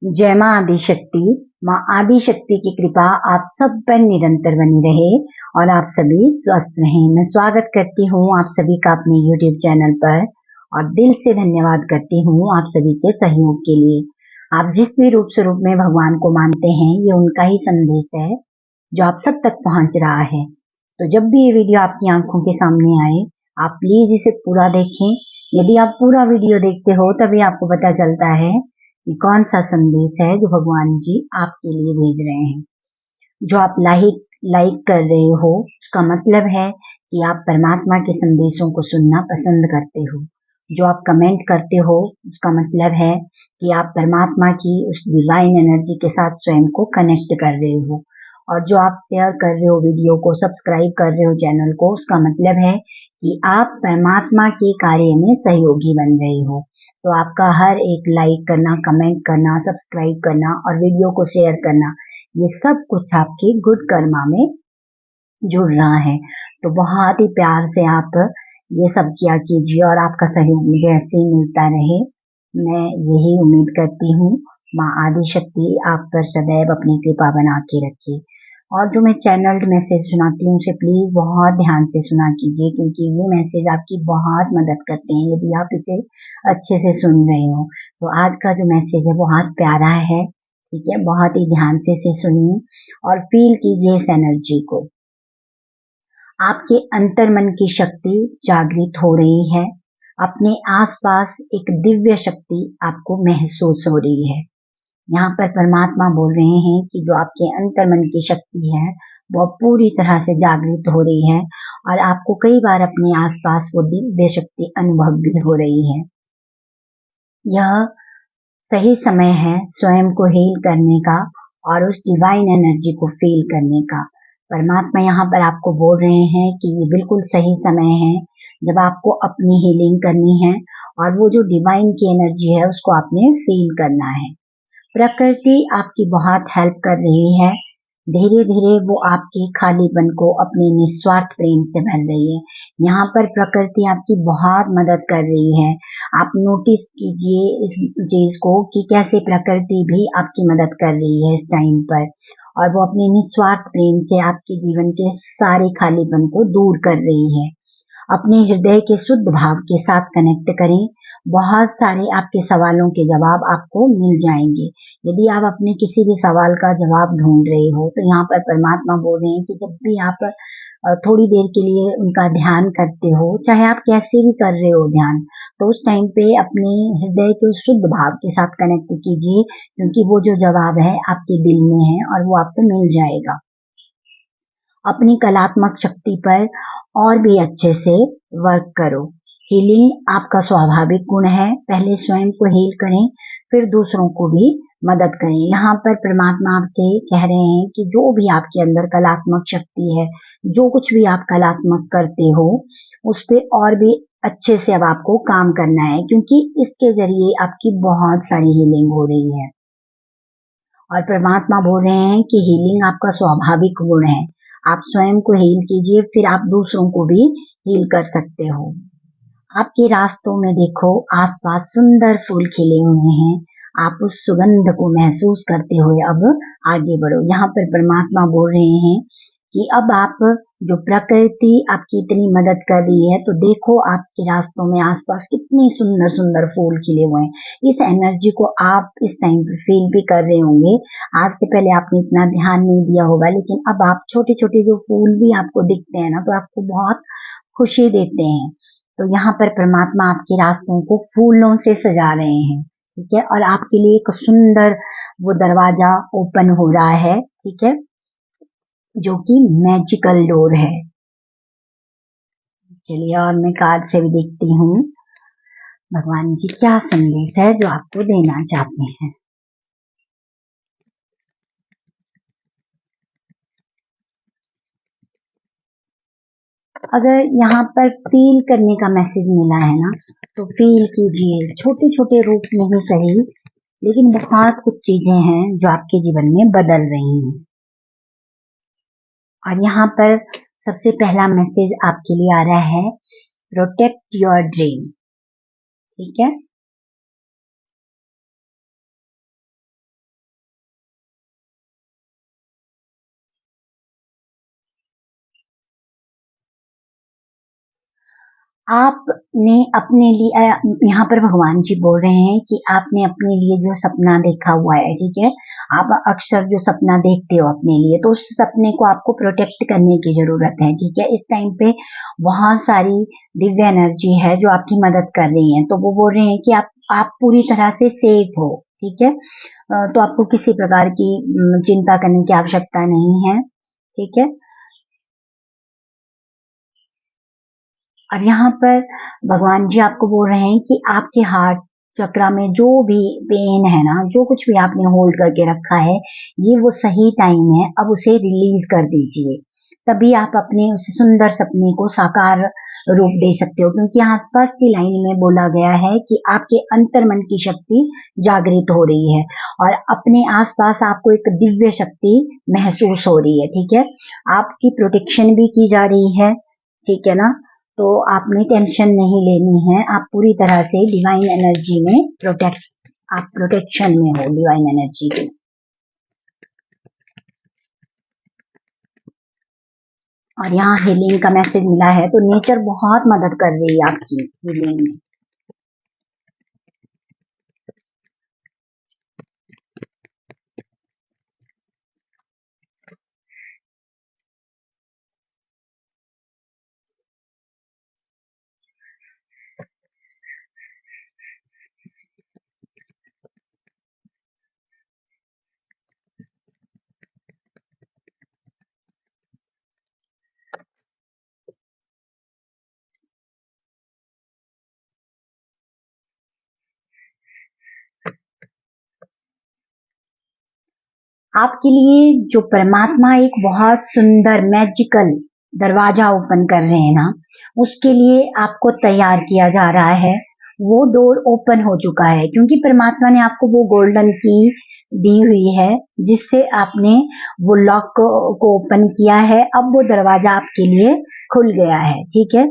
जय माँ आदिशक्ति। माँ आदिशक्ति की कृपा आप सब पर निरंतर बनी रहे और आप सभी स्वस्थ रहें। मैं स्वागत करती हूँ आप सभी का अपने YouTube चैनल पर और दिल से धन्यवाद करती हूँ आप सभी के सहयोग के लिए। आप जिस भी रूप स्वरूप में भगवान को मानते हैं, ये उनका ही संदेश है जो आप सब तक पहुँच रहा है। तो जब भी ये वीडियो आपकी आंखों के सामने आए, आप प्लीज इसे पूरा देखें। यदि आप पूरा वीडियो देखते हो तभी आपको पता चलता है कि कौन सा संदेश है जो भगवान जी आपके लिए भेज रहे हैं। जो आप लाइक कर रहे हो, उसका मतलब है कि आप परमात्मा के संदेशों को सुनना पसंद करते हो। जो आप कमेंट करते हो, उसका मतलब है कि आप परमात्मा की उस डिवाइन एनर्जी के साथ स्वयं को कनेक्ट कर रहे हो। और जो आप शेयर कर रहे हो वीडियो को, सब्सक्राइब कर रहे हो चैनल को, उसका मतलब है कि आप परमात्मा के कार्य में सहयोगी बन रहे हो। तो आपका हर एक लाइक करना, कमेंट करना, सब्सक्राइब करना और वीडियो को शेयर करना, ये सब कुछ आपके गुड कर्मा में जुड़ रहा है। तो बहुत ही प्यार से आप ये सब किया कीजिए और आपका सहयोग मुझे ऐसे ही मिलता रहे। मैं यही उम्मीद करती हूँ। माँ आदिशक्ति आप पर सदैव अपनी कृपा बना के रखे। और जो मैं चैनल्ड मैसेज सुनाती हूँ उसे प्लीज बहुत ध्यान से सुना कीजिए, क्योंकि ये मैसेज आपकी बहुत मदद करते हैं यदि आप इसे अच्छे से सुन रहे हो। तो आज का जो मैसेज है बहुत प्यारा है, ठीक है। बहुत ही ध्यान से इसे सुनिए और फील कीजिए इस एनर्जी को। आपके अंतर मन की शक्ति जागृत हो रही है। अपने आसपास एक दिव्य शक्ति आपको महसूस हो रही है। यहाँ पर परमात्मा बोल रहे हैं कि जो आपके अंतर मन की शक्ति है वो पूरी तरह से जागृत हो रही है और आपको कई बार अपने आसपास वो दिव्य शक्ति अनुभव भी हो रही है। यह सही समय है स्वयं को हील करने का और उस डिवाइन एनर्जी को फील करने का। परमात्मा यहाँ पर आपको बोल रहे हैं कि ये बिल्कुल सही समय है जब आपको अपनी हीलिंग करनी है और वो जो डिवाइन की एनर्जी है उसको आपने फील करना है। प्रकृति आपकी बहुत हेल्प कर रही है। धीरे धीरे वो आपके खालीपन को अपने निस्वार्थ प्रेम से भर रही है। यहाँ पर प्रकृति आपकी बहुत मदद कर रही है। आप नोटिस कीजिए इस चीज को कि कैसे प्रकृति भी आपकी मदद कर रही है इस टाइम पर, और वो अपने निस्वार्थ प्रेम से आपके जीवन के सारे खालीपन को दूर कर रही है। अपने हृदय के शुद्ध भाव के साथ कनेक्ट करें। बहुत सारे आपके सवालों के जवाब आपको मिल जाएंगे। यदि आप अपने किसी भी सवाल का जवाब ढूंढ रहे हो तो यहाँ पर परमात्मा बोल रहे हैं कि जब भी आप थोड़ी देर के लिए उनका ध्यान करते हो, चाहे आप कैसे भी कर रहे हो ध्यान, तो उस टाइम पे अपने हृदय के शुद्ध भाव के साथ कनेक्ट कीजिए, क्योंकि वो जो जवाब है आपके दिल में है और वो आपको मिल जाएगा। अपनी कलात्मक शक्ति पर और भी अच्छे से वर्क करो। हीलिंग आपका स्वाभाविक गुण है। पहले स्वयं को हील करें, फिर दूसरों को भी मदद करें। यहाँ पर परमात्मा आपसे कह रहे हैं कि जो भी आपके अंदर कलात्मक शक्ति है, जो कुछ भी आप कलात्मक करते हो, उस पे और भी अच्छे से अब आपको काम करना है, क्योंकि इसके जरिए आपकी बहुत सारी हीलिंग हो रही है। और परमात्मा बोल रहे हैं कि हीलिंग आपका स्वाभाविक गुण है। आप स्वयं को हील कीजिए, फिर आप दूसरों को भी हील कर सकते हो। आपके रास्तों में देखो आसपास सुंदर फूल खिले हुए हैं। आप उस सुगंध को महसूस करते हुए अब आगे बढ़ो। यहाँ पर परमात्मा बोल रहे हैं कि अब आप जो प्रकृति आपकी इतनी मदद कर रही है, तो देखो आपके रास्तों में आसपास कितने सुंदर सुंदर फूल खिले हुए हैं। इस एनर्जी को आप इस टाइम पे फील भी कर रहे होंगे। आज से पहले आपने इतना ध्यान नहीं दिया होगा, लेकिन अब आप छोटे छोटे जो फूल भी आपको दिखते हैं ना, तो आपको बहुत खुशी देते हैं। तो यहाँ पर परमात्मा आपके रास्तों को फूलों से सजा रहे हैं, ठीक है। और आपके लिए एक सुंदर वो दरवाजा ओपन हो रहा है, ठीक है, जो कि मैजिकल डोर है। चलिए और मैं कार्ड से भी देखती हूँ भगवान जी क्या संदेश है जो आपको देना चाहते हैं। अगर यहाँ पर फील करने का मैसेज मिला है ना, तो फील कीजिए। छोटे छोटे रूप में ही सही, लेकिन बहुत कुछ चीजें हैं जो आपके जीवन में बदल रही हैं। और यहाँ पर सबसे पहला मैसेज आपके लिए आ रहा है, प्रोटेक्ट योर ड्रीम, ठीक है। आपने अपने लिए यहाँ पर भगवान जी बोल रहे हैं कि आपने अपने लिए जो सपना देखा हुआ है, ठीक है, आप अक्सर जो सपना देखते हो अपने लिए, तो उस सपने को आपको प्रोटेक्ट करने की जरूरत है, ठीक है। इस टाइम पे बहुत सारी दिव्य एनर्जी है जो आपकी मदद कर रही है, तो वो बोल रहे हैं कि आप पूरी तरह से सेफ हो, ठीक है। तो आपको किसी प्रकार की चिंता करने की आवश्यकता नहीं है, ठीक है। और यहाँ पर भगवान जी आपको बोल रहे हैं कि आपके हार्ट चक्रा में जो भी पेन है ना, जो कुछ भी आपने होल्ड करके रखा है, ये वो सही टाइम है, अब उसे रिलीज कर दीजिए। तभी आप अपने उस सुंदर सपने को साकार रूप दे सकते हो, क्योंकि यहाँ फर्स्ट लाइन में बोला गया है कि आपके अंतर्मन की शक्ति जागृत हो रही है और अपने आसपास आपको एक दिव्य शक्ति महसूस हो रही है, ठीक है। आपकी प्रोटेक्शन भी की जा रही है, ठीक है ना। तो आपने टेंशन नहीं लेनी है, आप पूरी तरह से डिवाइन एनर्जी में आप प्रोटेक्शन में हो डिवाइन एनर्जी के। और यहाँ हीलिंग का मैसेज मिला है, तो नेचर बहुत मदद कर रही है आपकी हीलिंग में। आपके लिए जो परमात्मा एक बहुत सुंदर मैजिकल दरवाजा ओपन कर रहे हैं ना, उसके लिए आपको तैयार किया जा रहा है। वो डोर ओपन हो चुका है, क्योंकि परमात्मा ने आपको वो गोल्डन की दी हुई है जिससे आपने वो लॉक को ओपन किया है। अब वो दरवाजा आपके लिए खुल गया है, ठीक है।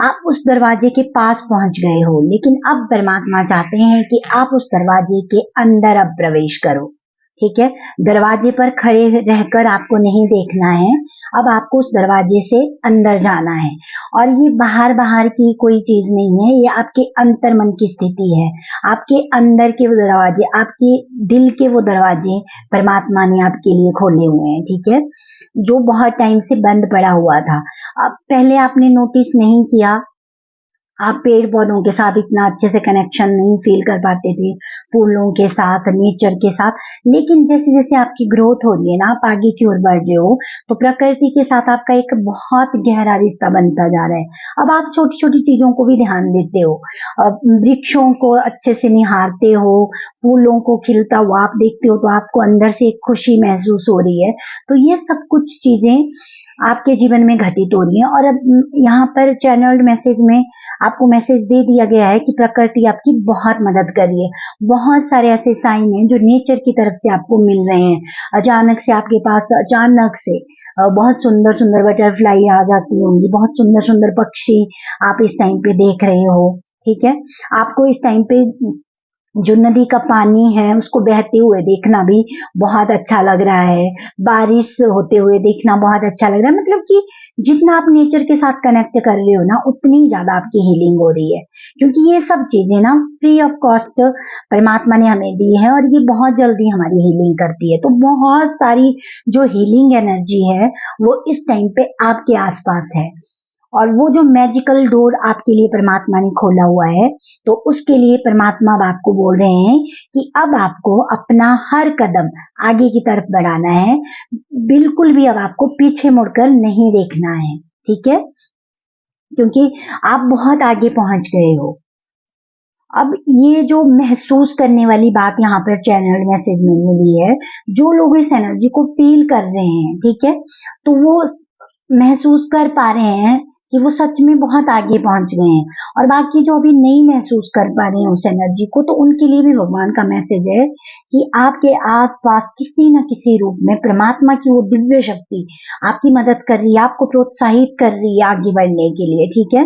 आप उस दरवाजे के पास पहुंच गए हो, लेकिन अब परमात्मा चाहते हैं कि आप उस दरवाजे के अंदर अब प्रवेश करो, ठीक है। दरवाजे पर खड़े रहकर आपको नहीं देखना है, अब आपको उस दरवाजे से अंदर जाना है। और ये बाहर बाहर की कोई चीज नहीं है, ये आपके अंतर मन की स्थिति है। आपके अंदर के वो दरवाजे, आपके दिल के वो दरवाजे परमात्मा ने आपके लिए खोले हुए हैं, ठीक है, जो बहुत टाइम से बंद पड़ा हुआ था। अब पहले आपने नोटिस नहीं किया, आप पेड़ पौधों के साथ इतना अच्छे से कनेक्शन नहीं फील कर पाते थे, फूलों के साथ, नेचर के साथ। लेकिन जैसे जैसे आपकी ग्रोथ हो रही है ना, आप आगे की ओर बढ़ रहे हो, तो प्रकृति के साथ आपका एक बहुत गहरा रिश्ता बनता जा रहा है। अब आप छोटी छोटी चीजों को भी ध्यान देते हो, वृक्षों को अच्छे से निहारते हो, फूलों को खिलता हुआ आप देखते हो, तो आपको अंदर से एक खुशी महसूस हो रही है। तो ये सब कुछ चीजें आपके जीवन में घटित हो रही हैं। और अब यहाँ पर चैनल्ड मैसेज में आपको मैसेज दे दिया गया है कि प्रकृति आपकी बहुत मदद कर रही है। बहुत सारे ऐसे साइन हैं जो नेचर की तरफ से आपको मिल रहे हैं। अचानक से आपके पास अचानक से बहुत सुंदर सुंदर बटरफ्लाई आ जाती होंगी, बहुत सुंदर सुंदर पक्षी आप इस टाइम पे देख रहे हो, ठीक है। आपको इस टाइम पे जो नदी का पानी है उसको बहते हुए देखना भी बहुत अच्छा लग रहा है, बारिश होते हुए देखना बहुत अच्छा लग रहा है। मतलब कि जितना आप नेचर के साथ कनेक्ट कर रहे हो ना, उतनी ज्यादा आपकी हीलिंग हो रही है, क्योंकि ये सब चीजें ना फ्री ऑफ कॉस्ट परमात्मा ने हमें दी है और ये बहुत जल्दी हमारी हीलिंग करती है। तो बहुत सारी जो हीलिंग एनर्जी है वो इस टाइम पे आपके आसपास है। और वो जो मैजिकल डोर आपके लिए परमात्मा ने खोला हुआ है, तो उसके लिए परमात्मा अब आपको बोल रहे हैं कि अब आपको अपना हर कदम आगे की तरफ बढ़ाना है, बिल्कुल भी अब आपको पीछे मुड़कर नहीं देखना है, ठीक है, क्योंकि आप बहुत आगे पहुंच गए हो। अब ये जो महसूस करने वाली बात यहाँ पर चैनल मैसेज में मिली है, जो लोग इस एनर्जी को फील कर रहे हैं, ठीक है, तो वो महसूस कर पा रहे हैं कि वो सच में बहुत आगे पहुंच गए हैं। और बाकी जो अभी नहीं महसूस कर पा रहे हैं उस एनर्जी को, तो उनके लिए भी भगवान का मैसेज है कि आपके आसपास किसी न किसी रूप में परमात्मा की वो दिव्य शक्ति आपकी मदद कर रही है, आपको प्रोत्साहित कर रही है आगे बढ़ने के लिए, ठीक है।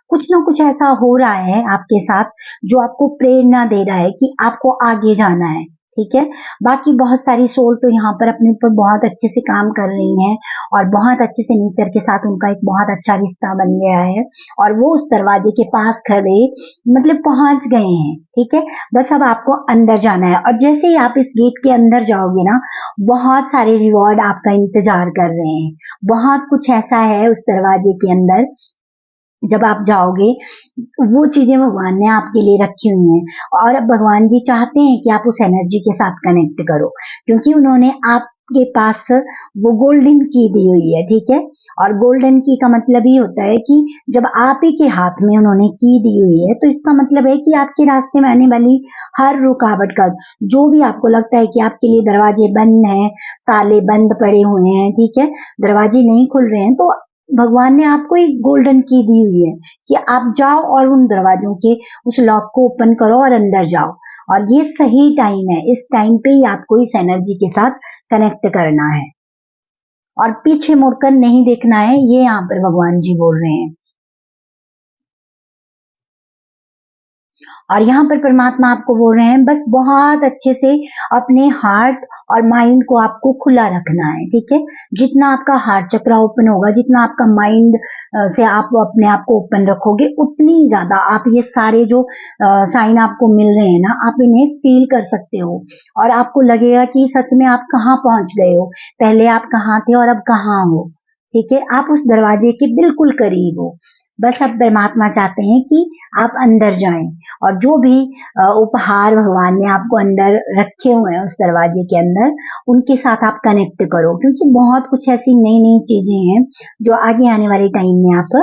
कुछ ना कुछ ऐसा हो रहा है आपके साथ जो आपको प्रेरणा दे रहा है कि आपको आगे जाना है, ठीक है। बाकी बहुत सारी सोल तो यहाँ पर अपने ऊपर बहुत अच्छे से काम कर रही हैं और बहुत अच्छे से नेचर के साथ उनका एक बहुत अच्छा रिश्ता बन गया है और वो उस दरवाजे के पास खड़े मतलब पहुंच गए हैं। ठीक है, बस अब आपको अंदर जाना है और जैसे ही आप इस गेट के अंदर जाओगे ना, बहुत सारे रिवॉर्ड आपका इंतजार कर रहे हैं। बहुत कुछ ऐसा है उस दरवाजे के अंदर, जब आप जाओगे वो चीजें भगवान ने आपके लिए रखी हुई हैं और अब भगवान जी चाहते हैं कि आप उस एनर्जी के साथ कनेक्ट करो, क्योंकि उन्होंने आपके पास वो गोल्डन की दी हुई है। ठीक है, और गोल्डन की का मतलब ये होता है कि जब आप ही के हाथ में उन्होंने की दी हुई है तो इसका मतलब है कि आपके रास्ते में आने वाली हर रुकावट का, जो भी आपको लगता है कि आपके लिए दरवाजे बंद हैं, ताले बंद पड़े हुए हैं, ठीक है, दरवाजे नहीं खुल रहे हैं, तो भगवान ने आपको एक गोल्डन की दी हुई है कि आप जाओ और उन दरवाजों के उस लॉक को ओपन करो और अंदर जाओ। और ये सही टाइम है, इस टाइम पे ही आपको इस एनर्जी के साथ कनेक्ट करना है और पीछे मुड़कर नहीं देखना है, ये यहाँ पर भगवान जी बोल रहे हैं। और यहाँ पर परमात्मा आपको बोल रहे हैं बस बहुत अच्छे से अपने हार्ट और माइंड को आपको खुला रखना है। ठीक है, जितना आपका हार्ट चक्रा ओपन होगा, जितना आपका माइंड से आप अपने आप को ओपन रखोगे, उतनी ज्यादा आप ये सारे जो साइन आपको मिल रहे हैं ना, आप इन्हें फील कर सकते हो और आपको लगेगा कि सच में आप कहाँ पहुंच गए हो, पहले आप कहाँ थे और अब कहाँ हो। ठीक है, आप उस दरवाजे के बिल्कुल करीब हो। बस अब परमात्मा चाहते हैं कि आप अंदर जाएं और जो भी उपहार भगवान ने आपको अंदर रखे हुए हैं उस दरवाजे के अंदर, उनके साथ आप कनेक्ट करो, क्योंकि बहुत कुछ ऐसी नई नई चीजें हैं जो आगे आने वाले टाइम में आप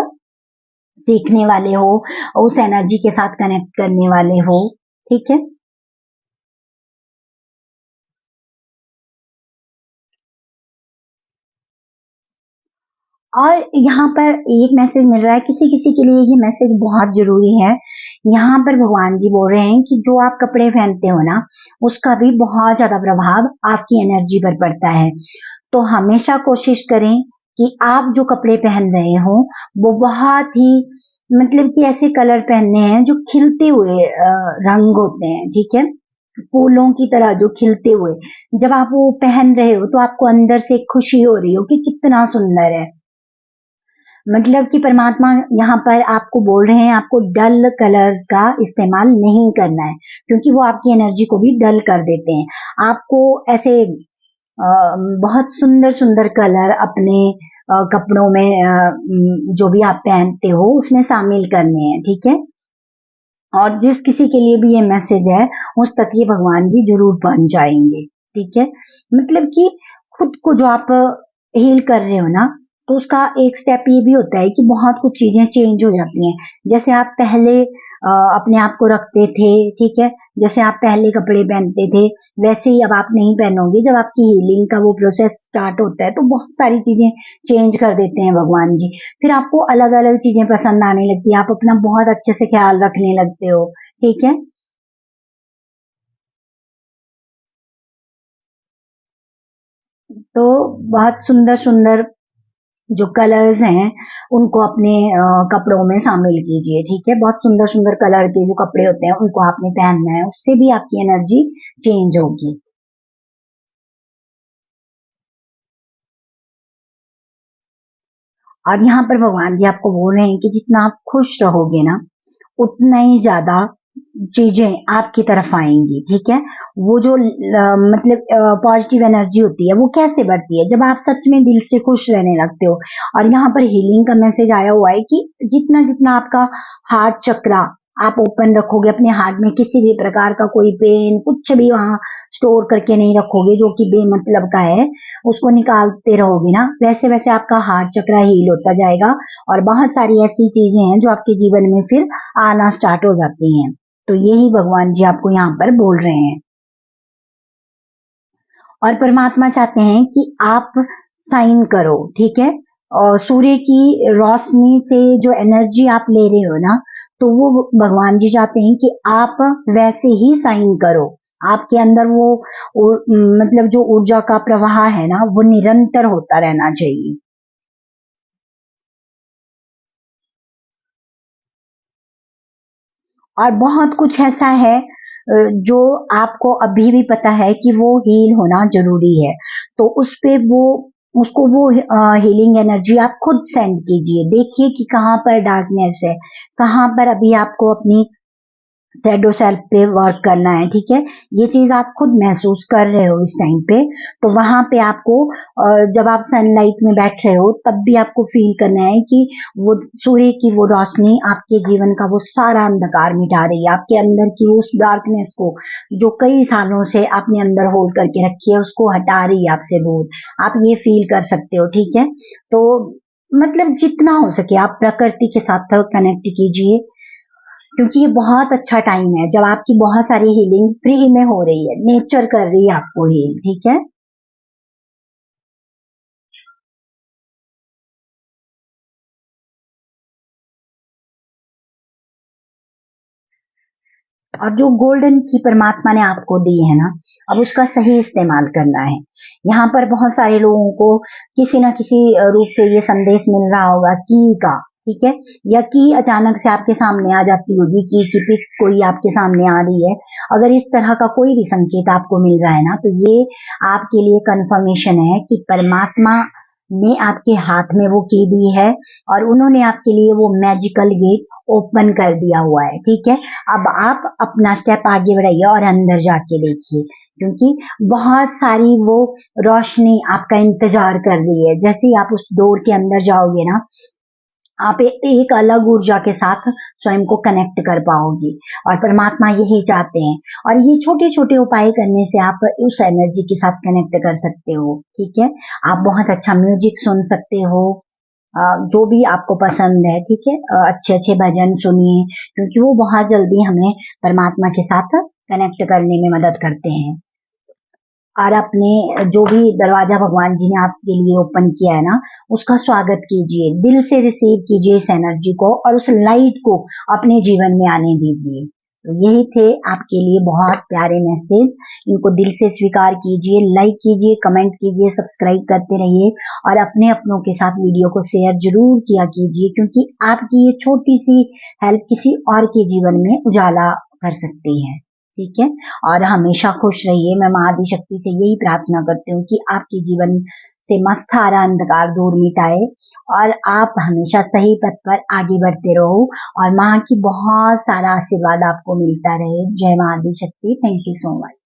सीखने वाले हो, उस एनर्जी के साथ कनेक्ट करने वाले हो। ठीक है, और यहाँ पर एक मैसेज मिल रहा है, किसी किसी के लिए ये मैसेज बहुत जरूरी है। यहाँ पर भगवान जी बोल रहे हैं कि जो आप कपड़े पहनते हो ना, उसका भी बहुत ज्यादा प्रभाव आपकी एनर्जी पर पड़ता है। तो हमेशा कोशिश करें कि आप जो कपड़े पहन रहे हो वो बहुत ही मतलब कि ऐसे कलर पहनने हैं जो खिलते हुए रंग होते हैं। ठीक है, फूलों की तरह जो खिलते हुए, जब आप वो पहन रहे हो तो आपको अंदर से खुशी हो रही हो कि कितना सुंदर है। मतलब कि परमात्मा यहाँ पर आपको बोल रहे हैं आपको डल कलर्स का इस्तेमाल नहीं करना है, क्योंकि वो आपकी एनर्जी को भी डल कर देते हैं। आपको ऐसे बहुत सुंदर सुंदर कलर अपने कपड़ों में जो भी आप पहनते हो उसमें शामिल करने हैं। ठीक है, और जिस किसी के लिए भी ये मैसेज है उस तक ये भगवान जी जरूर पहुंच जाएंगे। ठीक है, मतलब कि खुद को जो आप हील कर रहे हो ना, तो उसका एक स्टेप ये भी होता है कि बहुत कुछ चीजें चेंज हो जाती हैं। जैसे आप पहले अपने आप को रखते थे, ठीक है, जैसे आप पहले कपड़े पहनते थे वैसे ही अब आप नहीं पहनोगे। जब आपकी हीलिंग का वो प्रोसेस स्टार्ट होता है तो बहुत सारी चीजें चेंज कर देते हैं भगवान जी। फिर आपको अलग अलग चीजें पसंद आने लगती है, आप अपना बहुत अच्छे से ख्याल रखने लगते हो। ठीक है, तो बहुत सुंदर सुंदर जो कलर्स हैं उनको अपने कपड़ों में शामिल कीजिए। ठीक है, बहुत सुंदर सुंदर कलर के जो कपड़े होते हैं उनको आपने पहनना है, उससे भी आपकी एनर्जी चेंज होगी। और यहाँ पर भगवान जी आपको बोल रहे हैं कि जितना आप खुश रहोगे ना, उतना ही ज्यादा चीजें आपकी तरफ आएंगी। ठीक है, वो जो मतलब पॉजिटिव एनर्जी होती है वो कैसे बढ़ती है, जब आप सच में दिल से खुश रहने लगते हो। और यहाँ पर हीलिंग का मैसेज आया हुआ है कि जितना जितना आपका हार्ट चक्रा आप ओपन रखोगे, अपने हार्ट में किसी भी प्रकार का कोई पेन कुछ भी वहां स्टोर करके नहीं रखोगे जो कि बेमतलब का है, उसको निकालते रहोगे ना, वैसे वैसे आपका हार्ट चक्रा हील होता जाएगा और बहुत सारी ऐसी चीजें हैं जो आपके जीवन में फिर आना स्टार्ट हो जाती हैं। तो यही भगवान जी आपको यहाँ पर बोल रहे हैं। और परमात्मा चाहते हैं कि आप साइन करो। ठीक है, और सूर्य की रोशनी से जो एनर्जी आप ले रहे हो ना, तो वो भगवान जी चाहते हैं कि आप वैसे ही साइन करो। आपके अंदर मतलब जो ऊर्जा का प्रवाह है ना वो निरंतर होता रहना चाहिए। और बहुत कुछ ऐसा है जो आपको अभी भी पता है कि वो हील होना जरूरी है, तो उस पे वो उसको वो हीलिंग एनर्जी आप खुद सेंड कीजिए। देखिए कि कहाँ पर डार्कनेस है, कहाँ पर अभी आपको अपनी शैडो सेल्फ पे वर्क करना है। ठीक है, ये चीज आप खुद महसूस कर रहे हो इस टाइम पे, तो वहां पे आपको जब आप सनलाइट में बैठ रहे हो तब भी आपको फील करना है कि वो सूर्य की वो रोशनी आपके जीवन का वो सारा अंधकार मिटा रही है, आपके अंदर की उस डार्कनेस को जो कई सालों से आपने अंदर होल्ड करके रखी है उसको हटा रही है आपसे दूर। आप ये फील कर सकते हो। ठीक है, तो मतलब जितना हो सके आप प्रकृति के साथ कनेक्ट कीजिए, क्योंकि ये बहुत अच्छा टाइम है जब आपकी बहुत सारी हीलिंग फ्री में हो रही है, नेचर कर रही है आपको हील। ठीक है, और जो गोल्डन की परमात्मा ने आपको दी है ना, अब उसका सही इस्तेमाल करना है। यहाँ पर बहुत सारे लोगों को किसी ना किसी रूप से ये संदेश मिल रहा होगा की का। ठीक है, या की अचानक से आपके सामने आ जाती होगी, की पिक कोई आपके सामने आ रही है। अगर इस तरह का कोई भी संकेत आपको मिल रहा है ना, तो ये आपके लिए कंफर्मेशन है कि परमात्मा ने आपके हाथ में वो की दी है और उन्होंने आपके लिए वो मैजिकल गेट ओपन कर दिया हुआ है। ठीक है, अब आप अपना स्टेप आगे बढ़ाइए और अंदर जाके देखिए, क्योंकि बहुत सारी वो रोशनी आपका इंतजार कर रही है। जैसे ही आप उस डोर के अंदर जाओगे ना, आप एक अलग ऊर्जा के साथ स्वयं को कनेक्ट कर पाओगे, और परमात्मा यही चाहते हैं। और ये छोटे छोटे उपाय करने से आप उस एनर्जी के साथ कनेक्ट कर सकते हो। ठीक है, आप बहुत अच्छा म्यूजिक सुन सकते हो, जो भी आपको पसंद है। ठीक है, अच्छे अच्छे भजन सुनिए, क्योंकि वो बहुत जल्दी हमें परमात्मा के साथ कनेक्ट करने में मदद करते हैं। और अपने जो भी दरवाजा भगवान जी ने आपके लिए ओपन किया है ना, उसका स्वागत कीजिए, दिल से रिसीव कीजिए इस एनर्जी को और उस लाइट को अपने जीवन में आने दीजिए। तो यही थे आपके लिए बहुत प्यारे मैसेज, इनको दिल से स्वीकार कीजिए, लाइक कीजिए, कमेंट कीजिए, सब्सक्राइब करते रहिए और अपने अपनों के साथ वीडियो को शेयर जरूर किया कीजिए, क्योंकि आपकी ये छोटी सी हेल्प किसी और के जीवन में उजाला कर सकती है। ठीक है, और हमेशा खुश रहिए। मैं माँ आदिशक्ति से यही प्रार्थना करती हूँ कि आपके जीवन से मत सारा अंधकार दूर मिटाए और आप हमेशा सही पथ पर आगे बढ़ते रहो और माँ की बहुत सारा आशीर्वाद आपको मिलता रहे। जय माँ Adishakti. Thank you so much.